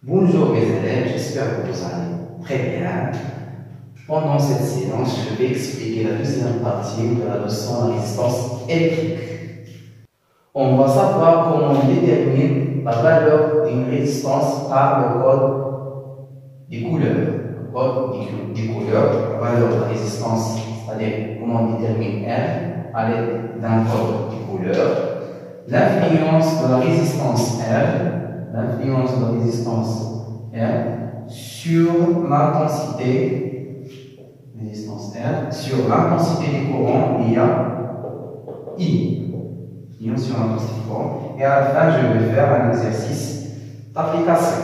Bonjour mes élèves, j'espère que vous allez très bien. Pendant cette séance, je vais expliquer la deuxième partie de la leçon de la résistance électrique. On va savoir comment on détermine la valeur d'une résistance par le code des couleurs. Le code des couleurs, la valeur de la résistance, c'est-à-dire comment on détermine R à l'aide d'un code des couleurs. L'influence de la résistance R sur l'intensité du courant via I. Ion sur l'intensité du courant. Et à la fin, je vais faire un exercice d'application.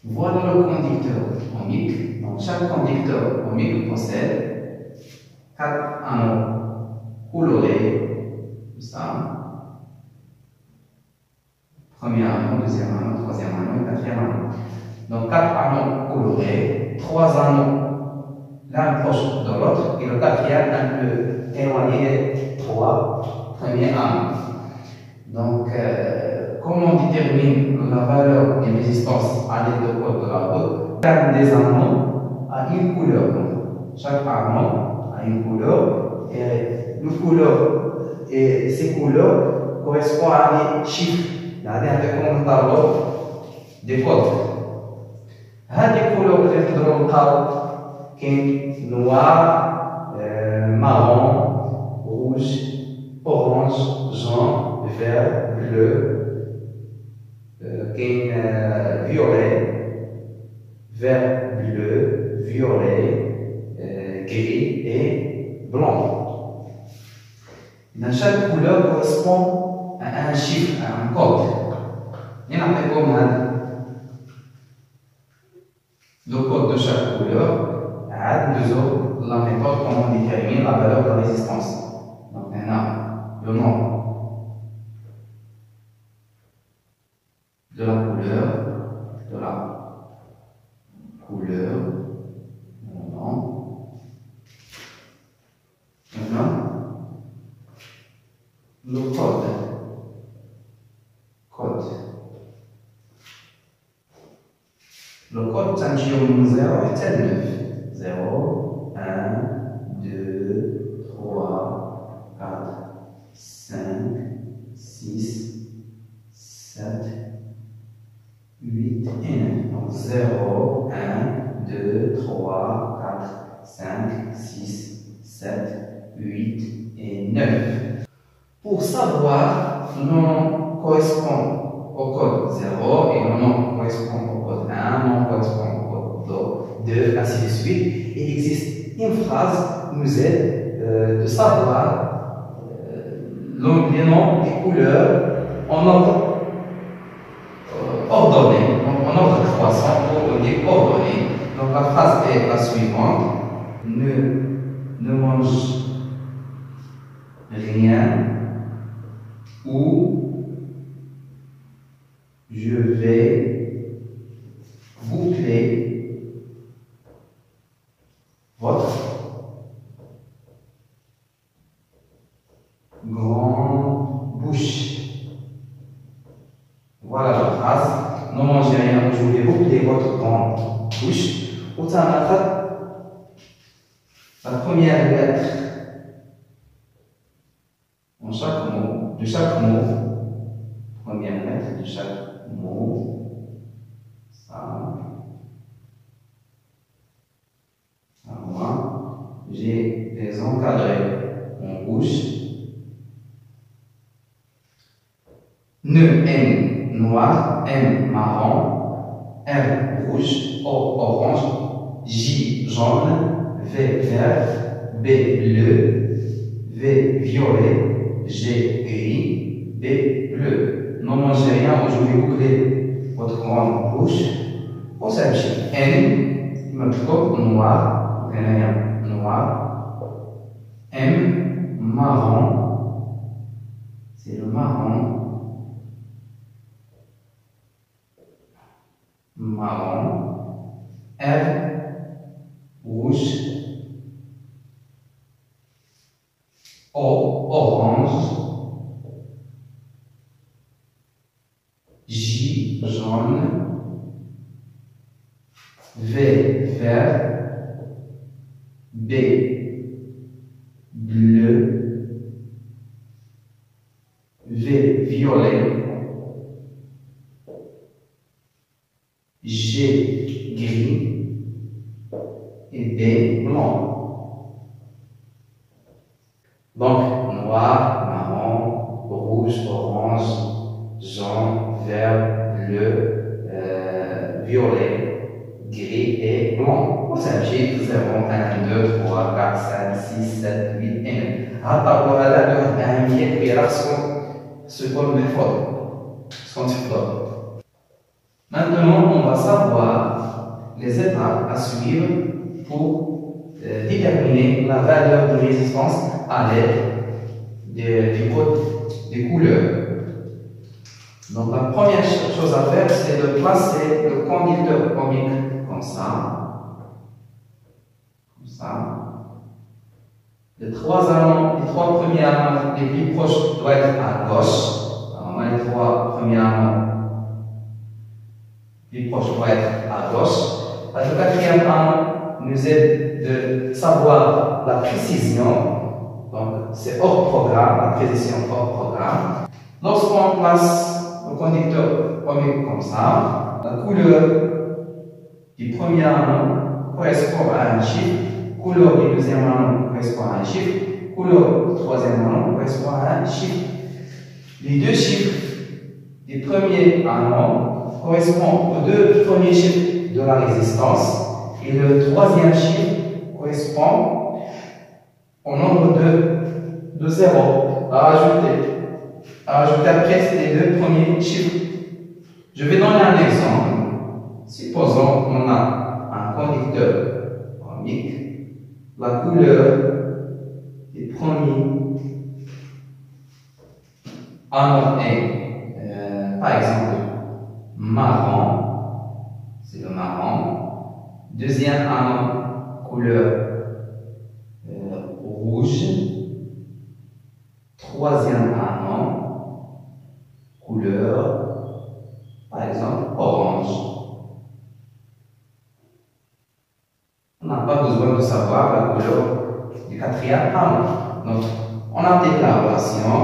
Voilà le conducteur ohmique. Donc, chaque conducteur ohmique possède 4 anneaux colorés, comme ça. Premier anneau, deuxième anneau, troisième anneau et quatrième anneau. Donc, 4 anneaux colorés, 3 anneaux l'un proche de l'autre, et le quatrième un peu éloigné des 3 premiers anneaux. Donc, comment on détermine la valeur des résistances à l'aide du code de la route? Chacun des anneaux a une couleur. Chaque anneau a une couleur et ces couleurs correspondent à des chiffres. Il y a des tableaux des codes. Ces couleurs sont noir, marron, rouge, orange, jaune, vert, bleu. Violet, vert, bleu, violet, gris et blanc. Dans chaque couleur correspond à un chiffre, à un code. Il y a le code de chaque couleur, la méthode comment on détermine la valeur de la résistance. Donc, on a le nom de la couleur, maintenant, le code, le code تنجيو 0 حتى 9, 0, 1, 2, 3, 4, 5, 6, 7, 8 et 9. Donc 0, 1, 2, 3, 4, 5, 6, 7, 8 et 9. Pour savoir, le nom correspond au code 0 et le nom correspond au code 1, le nom correspond au code 2, ainsi de suite. Il existe une phrase qui nous aide de savoir les noms des couleurs en ordre ordonné, donc en ordre croissant ou ordonné. Donc la phrase est la suivante: ne mange rien ou je vais boucler votre grande bouche. Voilà la phrase. Ne mangez rien, je vais boucler votre grande bouche. La première lettre de chaque mot, première lettre de chaque mot, ça. Alors, j'ai des encadrés en rouge. Ne, N, noir, M, marron, R, rouge, O, orange, J, jaune, V, vert, B, bleu, V, violet, G, gris, B, bleu. Ne mangez rien, je vais boucler votre grande bouche. On s'affiche N, noir, M, marron, c'est le marron. marron. R, rouge. O, orange. J, jaune. V, vert. B, bleu. V, violet. G, gris. Et B, blanc. Donc, noir, marron, rouge, orange, jaune, vert, bleu, violet, gris et blanc. وتمشي 0 1 2 3 4 5 6 7 8 9. هذا هذا له أهمية كبيرة خصو يكون محفوظ. خصو تحفظو. Maintenant, on va savoir les étapes à suivre pour déterminer la valeur de résistance à l'aide du code des couleurs. Donc, la première chose à faire, c'est de placer le conducteur ohmique comme ça. Comme ça. Les trois premiers amants les plus proches doivent être à gauche. Alors, les trois premiers amants les proches doivent être à gauche. Le quatrième amant nous aide de savoir la précision. Donc, c'est hors programme, la précision hors programme. Lorsqu'on place le conducteur ohmique comme ça, la couleur du premier amant correspond à un chiffre, couleur du deuxième amant correspond à un chiffre, couleur du troisième amant correspond à un chiffre. Les deux chiffres du premier amant correspondent aux deux premiers chiffres de la résistance et le troisième chiffre correspond au nombre de zéros à ajouter après les deux premiers chiffres. Je vais donner un exemple. Supposons qu'on a un conducteur ohmique. La couleur du premier amant est, par exemple, marron. C'est le marron. Deuxième amant, couleur rouge. Troisième amant, couleur, par exemple, orange. On n'a pas besoin de savoir la couleur du quatrième amant. Donc, on applique la relation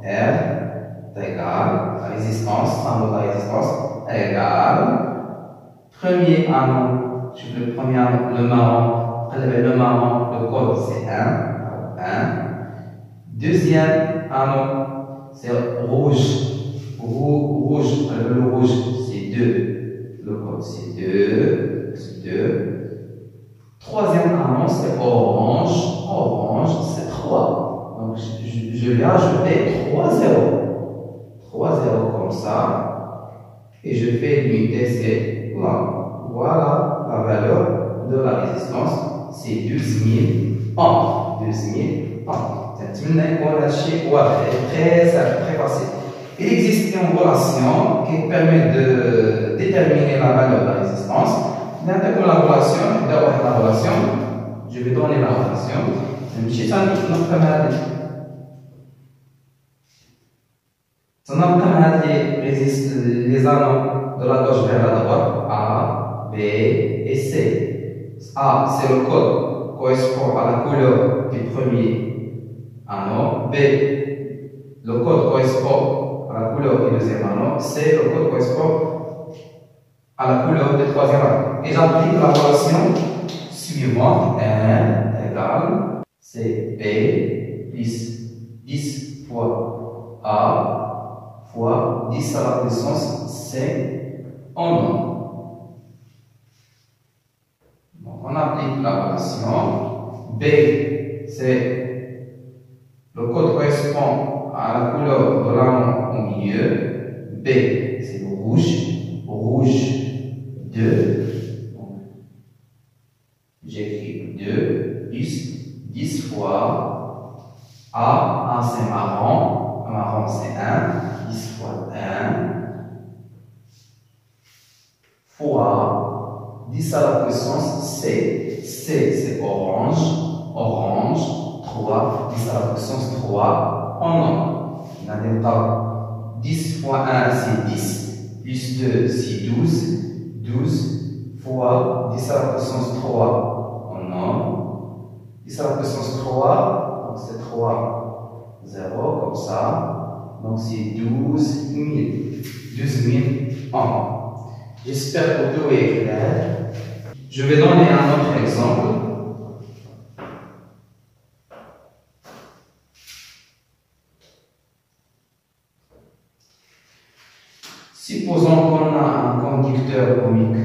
R égale la résistance, symbole de la résistance égale premier amant, le premier amant, le marron, le code c'est 1. Deuxième amant, c'est rouge. Le rouge, c'est 2. Le code, c'est 2. Troisième amant, c'est orange. Orange, c'est 3. Donc, je vais ajouter 3 zéros. 3 zéros comme ça. Et je fais l'unité, c'est là. Voilà la valeur de la résistance. C'est 12 000 ohms. 12 000 ohms. C'est très simple, très facile. Il existe une relation qui permet de déterminer la valeur de la résistance. Maintenant, la relation, je vais donner la relation. Les amants de la gauche vers la droite, A, B et C. A, c'est le code correspond à la couleur du premier anneau. B, le code correspond à la couleur du deuxième anneau. C, le code correspond à la couleur du troisième anneau. Et j'applique la relation suivante. N égale CP plus 10 fois A fois 10 à la puissance C en nombre. Donc on applique la relation. B, c'est le code correspond à la couleur de l'anneau au milieu. B, c'est le rouge. Rouge 2. J'écris 2 plus 10 fois A c'est marron. Marron c'est 1. 10 fois 1 fois 10 à la puissance C. C, c'est orange. Orange. 3. 10 à la puissance 3. En nombre. On a des pas. 10 fois 1, c'est 10. Plus 2, c'est 12. 12 fois 10 à la puissance 3 en nombre. 10 à la puissance 3, donc c'est 3, 0, comme ça. Donc c'est 12 000. 12 000 en. J'espère que tout est clair. Je vais donner un autre exemple. Supposons qu'on a un conducteur ohmique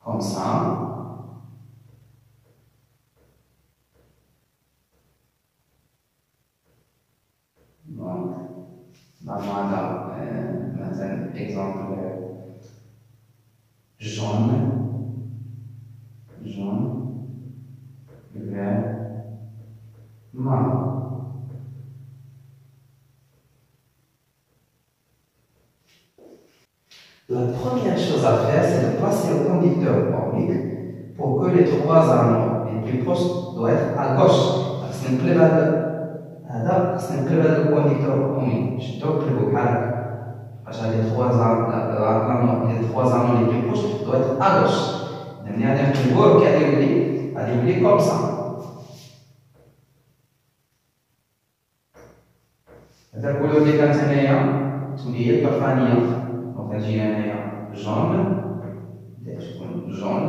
comme ça. Donc, maintenant, exemple jaune, vert, marron. La première chose à faire, c'est de placer le conducteur ohmique pour que les trois anneaux les plus proches doivent être à gauche. C'est une clé de conducteur ohmique. Je te les trois anneaux les plus proches doivent être à gauche. De manière à ce que comme ça. هذا كله اللي كانت هنايا تولي البرفانية دونك غتجي هنايا جون تكون جون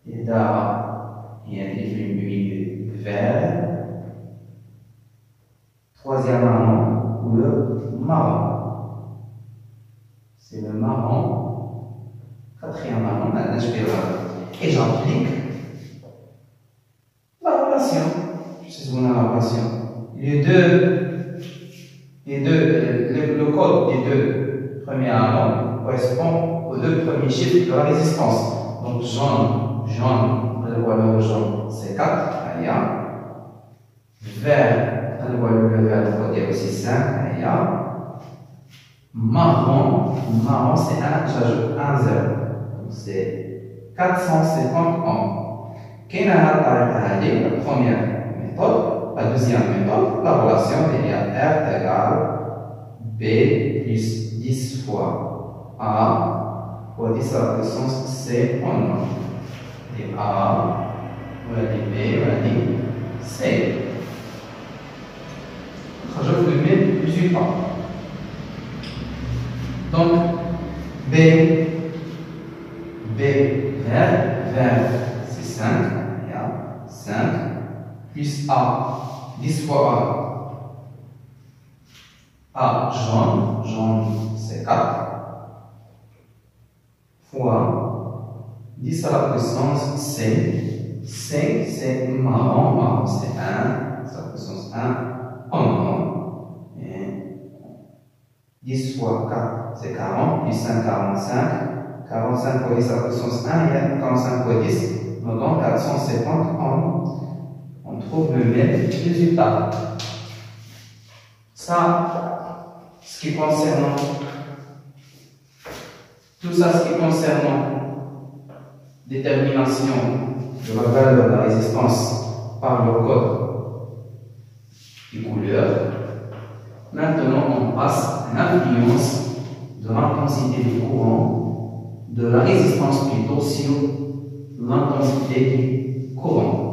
هداها هي اللي في الميل فير troisième anneau couleur marron c'est le marron quatrième anneau maintenant je vais et j'applique la relation je sais ce qu'on a la relation le code des deux premiers anneaux correspond aux deux premiers chiffres de la résistance. Donc jaune, le valeur jaune c'est 4, vert, le valeur vert côté aussi 5, marron c'est 1, j'ajoute 1 0. Donc c'est 450 ohms. Quelle est la première méthode? La deuxième méthode, la relation est R égale B plus 10 fois A fois 10 à la puissance C en nombre. Et A, on a dit B, on a dit C. Rajoute le même résultat. Donc, B vert, c'est 5, 5, plus A, 10 fois A jaune c'est 4, fois 10 à la puissance C, c'est marron c'est 1, 10 à la puissance 1, en marron, et 10 fois 4 c'est 40, plus 5, 45, 45 fois 10 à la puissance 1, et 45 fois 10, donc 450 ohms. On trouve le même résultat. Ça, ce qui concerne tout ça, ce qui concerne détermination de la valeur de la résistance par le code des couleurs. Maintenant, on passe à l'influence de l'intensité du courant, de la résistance plutôt sur l'intensité du courant.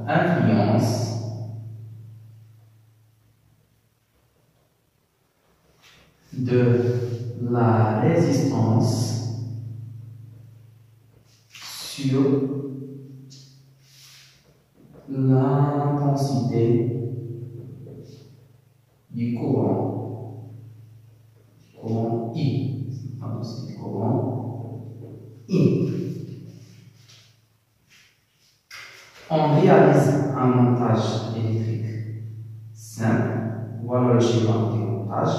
Influence de la résistance sur l'intensité du courant I. Intensité du courant I. On réalise un montage électrique simple. Voilà le schéma du montage.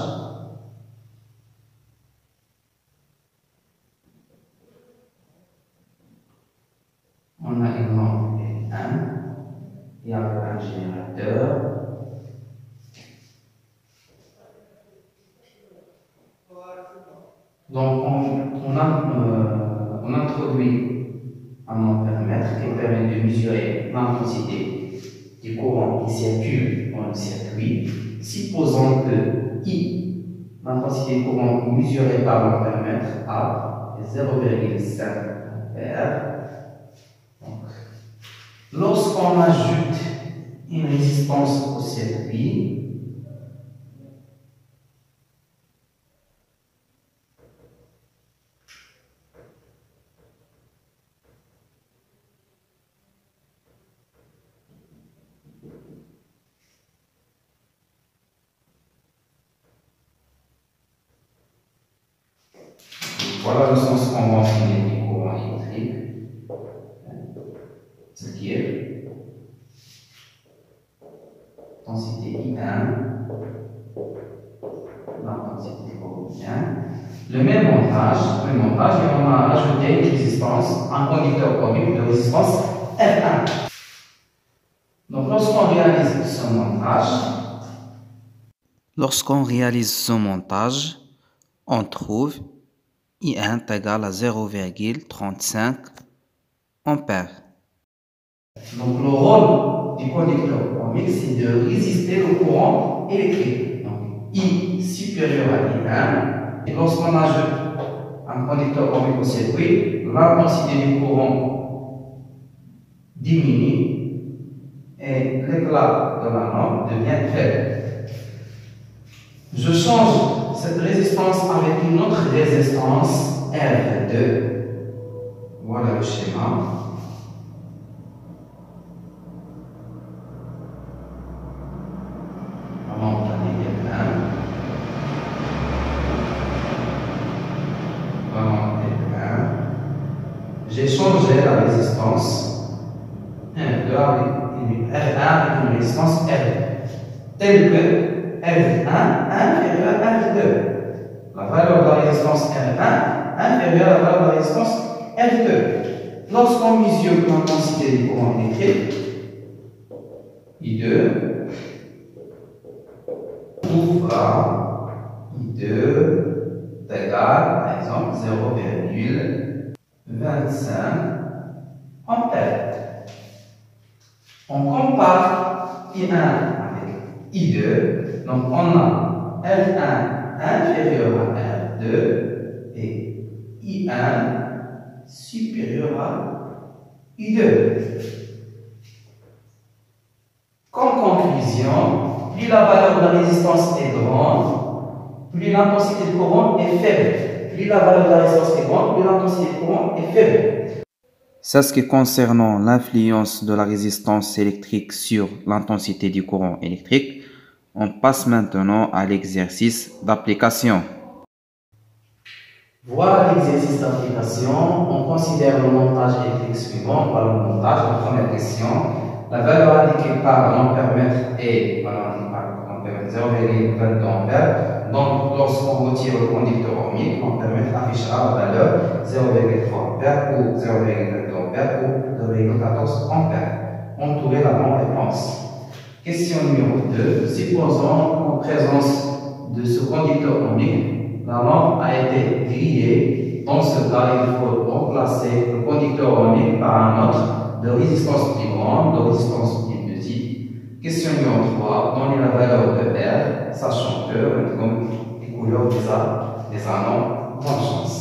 On a exemple conducteur. Donc, on introduit un ampèremètre qui permet de mesurer l'intensité du courant qui circule dans le circuit. Supposons que I, l'intensité du courant mesurée par l'ampèremètre A, est 0,5 ampères. Lorsqu'on ajoute une résistance au circuit, voilà le sens conventionnel du courant électrique, c'est-à-dire l'intensité I1, l'intensité du courant I1. Le même montage, et on a ajouté une résistance, un conducteur ohmique de résistance R1. Donc lorsqu'on réalise ce montage, on trouve I1 est égal à 0,35 ampères. Donc le rôle du conducteur ohmique, c'est de résister au courant électrique. Donc I supérieur à I1. Et lorsqu'on ajoute un conducteur ohmique au circuit, l'intensité du courant diminue et l'éclat de la lampe devient faible. Je change cette résistance avec une autre résistance R2. Voilà le schéma. La lampe est 1. La lampe est 1. J'ai changé la résistance R2 avec R1 avec une résistance R2. Telle que R1 inférieur à R2. La valeur de la résistance R1 inférieure à la valeur de la résistance R2. Lorsqu'on mesure l'intensité du courant électrique, I2, on trouvera I2 égale, par exemple, 0,25 ampères. On compare I1 avec I2, donc on a R1 inférieur à R2 et I1 supérieur à I2. Comme conclusion, plus la valeur de la résistance est grande, plus l'intensité du courant est faible. Plus la valeur de la résistance est grande, plus l'intensité du courant est faible. C'est ce qui concerne l'influence de la résistance électrique sur l'intensité du courant électrique. On passe maintenant à l'exercice d'application. Voilà l'exercice d'application. On considère le montage électrique suivant. Par le montage, la première question. La valeur indiquée par l'ampèremètre est 0,22 ampères. Donc, lorsqu'on retire le conducteur ohmique, l'ampèremètre affichera la valeur 0,3 ampères ou 0,22 ampères ou 0,14 ampères. On trouve la bonne réponse. Question numéro 2. Supposons qu'en présence de ce conducteur ohmique, la lampe a été grillée. Dans ce cas, il faut remplacer le conducteur ohmique par un autre de résistance plus grande, de résistance plus petite. Question numéro 3. Donnez la valeur de R, sachant que, comme les couleurs des anneaux, bonne chance.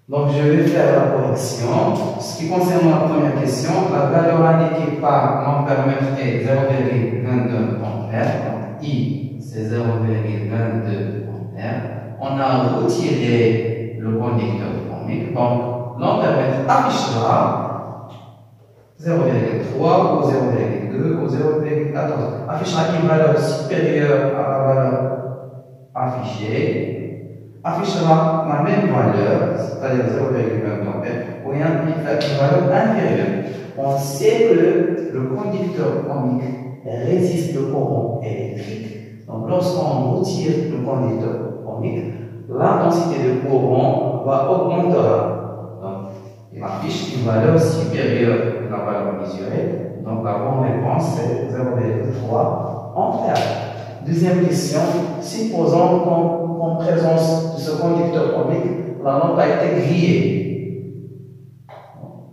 Donc, je vais faire la correction. Ce qui concerne la première question, la valeur indiquée par l'ampèremètre est 0,22 ampères. Donc, I, c'est 0,22 ampères. On a retiré le conducteur ohmique. Donc, l'ampèremètre affichera 0,3 ou 0,2 ou 0,14. Affichera une valeur supérieure à la valeur affichée. Affichera la même valeur, c'est-à-dire 0,20 ampères, ou une valeur inférieure. On sait que le conducteur ohmique résiste le courant électrique. Donc, lorsqu'on retire le conducteur ohmique, l'intensité du courant va augmenter. Donc, il affiche une valeur supérieure à la valeur mesurée. Donc la bonne réponse c'est 0,3 ampères. Deuxième question, supposons qu'en présence de ce conducteur ohmique, la lampe a été grillée.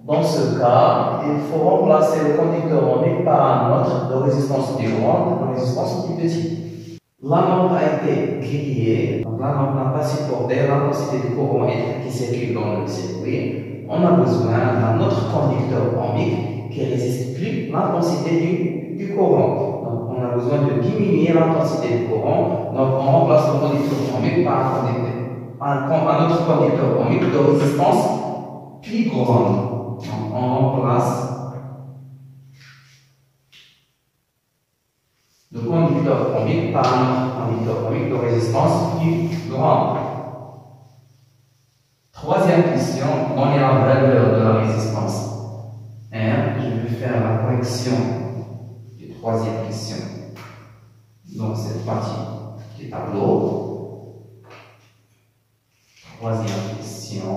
Dans ce cas, il faut remplacer le conducteur ohmique par un autre de résistance plus grande, de résistance plus petite. La lampe a été grillée, donc la lampe n'a pas supporté l'intensité du courant électrique qui circule dans le circuit. On a besoin d'un autre conducteur ohmique qui résiste plus l'intensité du courant. Donc, on a besoin de diminuer l'intensité du courant. Donc, on remplace le conducteur ohmique par un autre conducteur ohmique de résistance plus grande. Donc, on remplace le conducteur ohmique par un autre conducteur ohmique de résistance plus grande. Troisième question, donnez la valeur de la résistance. Je vais faire la correction du troisième question. Donc, cette partie du tableau. Troisième question.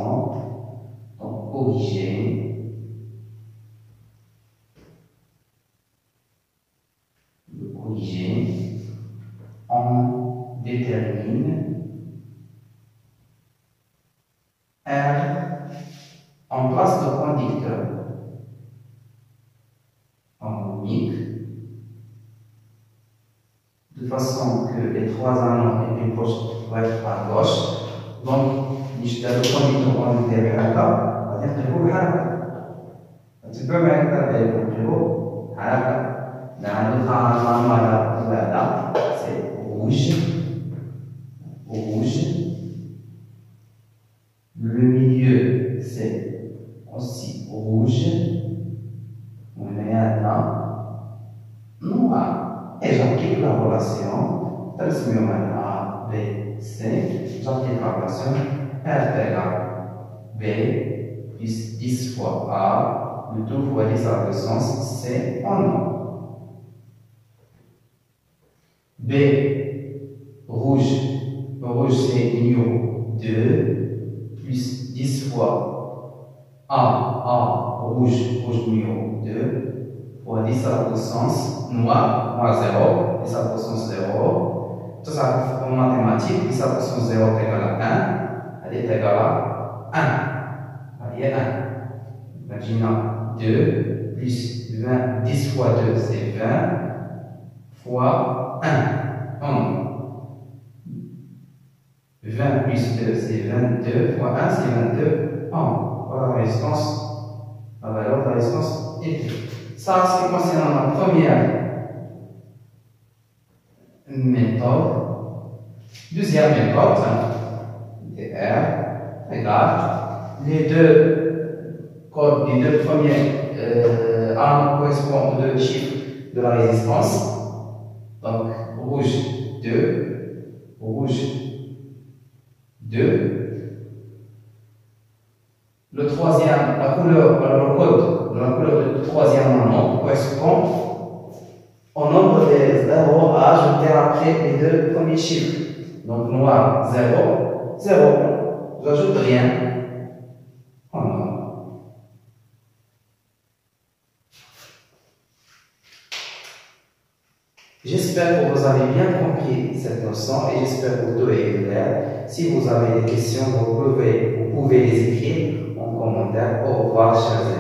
Donc, corriger. On détermine R en place de conducteur ohmique de façon que les trois anneaux aient une poche droite à gauche. Donc, نشتغل conducteur ohmique derrière هكا غادي نقلبو بحال هكا. تبعو معايا هكا نقلبو بحال هكا. نعملو هذا سي rouge. Le milieu, c'est aussi rouge. On met là, noir. Et j'applique la relation. Transmission A, B, C. J'applique la relation R égale B plus 10 fois A. Le tout fois 10 à la puissance C en nom. B, rouge c'est numéro 2 plus 10 fois A, rouge numéro 2 fois 10 à la puissance noir 0, 10 à la puissance 0. Tout ça en mathématiques, 10 à la puissance 0 est égal à 1, elle est égale à 1. Il y a 1. Imaginons 2 plus 20, 10 fois 2 c'est 20 fois 1. En 20 plus 2 c'est 22 fois 1 c'est 22 ohms. Voilà la résistance, la valeur de la résistance électrique. Ça, c'est ce qui concerne la première méthode. Deuxième méthode, DR égale les deux codes, les deux premiers armes correspondent aux deux chiffres de la résistance. Donc, rouge 2, rouge 2. Le troisième, la couleur, le code de la couleur du troisième anneau correspond au nombre des zéros à ajouter après les deux premiers chiffres. Donc, noir 0, 0. J'ajoute rien. Oh non. J'espère que vous avez bien compris cette leçon et j'espère que tout est clair. Si vous avez des questions, vous pouvez les écrire en commentaire. Au revoir, chers amis.